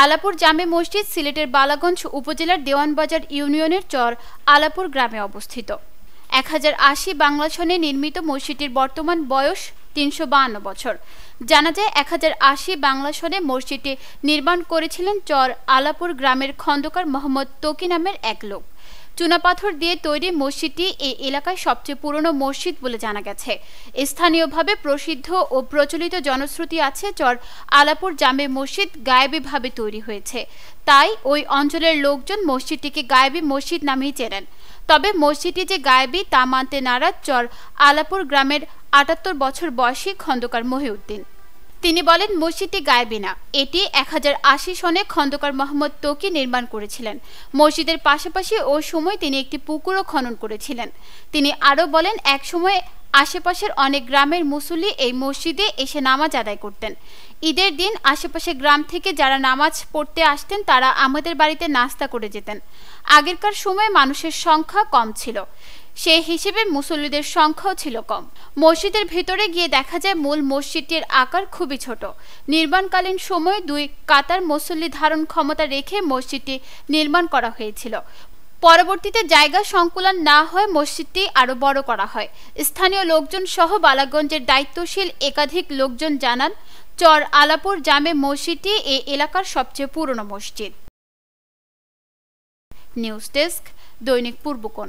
আলাপুর জামে মসজিদ সিলেটের বালাগঞ্জ উপজেলার দেওয়ানবাজার ইউনিয়নের চর আলাপুর গ্রামে অবস্থিত। 1080 বাংলা সনে নির্মিত মসজিদটির বর্তমান বয়স 352 বছর। জানা যায় 1080 বাংলা সনে মসজিদটি নির্মাণ করেছিলেন চর আলাপুর গ্রামের খন্দকার মোহাম্মদ তকি নামের এক লোক। চুনাপাথর দিয়ে তৈরি মসজিদটি এই এলাকায় সবচেয়ে পুরনো মসজিদ বলে জানা গেছে। স্থানীয়ভাবে প্রসিদ্ধ ও প্রচলিত জনশ্রুতি আছে চর আলাপুর জামে মসজিদ গায়েবীভাবে তৈরি হয়েছে, তাই ওই অঞ্চলের লোকজন মসজিদটিকে গায়েবী মসজিদ নামেই চেনেন। তবে মসজিদটি যে গায়েবী তা মানতে নারাজ চর আলাপুর গ্রামের 78 বছর বয়সী খন্দকার মহিউদ্দিন। তিনি বলেন, মসজিদটি গায়েবী না, এটি 1080 সনে খন্দকার মোহাম্মদ তকি নির্মাণ করেছিলেন। মসজিদের পাশাপাশি ওই সময় তিনি একটি পুকুরও খনন করেছিলেন। তিনি আরও বলেন, এক সময় আশেপাশের অনেক গ্রামের মুসল্লি এই মসজিদে এসে নামাজ আদায় করতেন। ঈদের দিন আশেপাশের গ্রাম থেকে যারা নামাজ পড়তে আসতেন তারা আমাদের বাড়িতে নাস্তা করে যেতেন। আগেরকার সময়ে মানুষের সংখ্যা কম ছিল, সেই হিসেবে মুসল্লিদের সংখ্যাও ছিল কম। মসজিদের ভেতরে গিয়ে দেখা যায় মূল মসজিদটির আকার খুবই ছোট। নির্মাণকালীন সময়ে 2 কাতার মুসল্লি ধারণ ক্ষমতা রেখে মসজিদটি নির্মাণ করা হয়েছিল। পরবর্তীতে জায়গা সংকুলান না হয় মসজিদটি আরো বড় করা হয়। স্থানীয় লোকজন সহ বালাগঞ্জের দায়িত্বশীল একাধিক লোকজন জানান, চর আলাপুর জামে মসজিদটি এই এলাকার সবচেয়ে পুরনো মসজিদ। নিউজ ডেস্ক, দৈনিক পূর্বকোণ।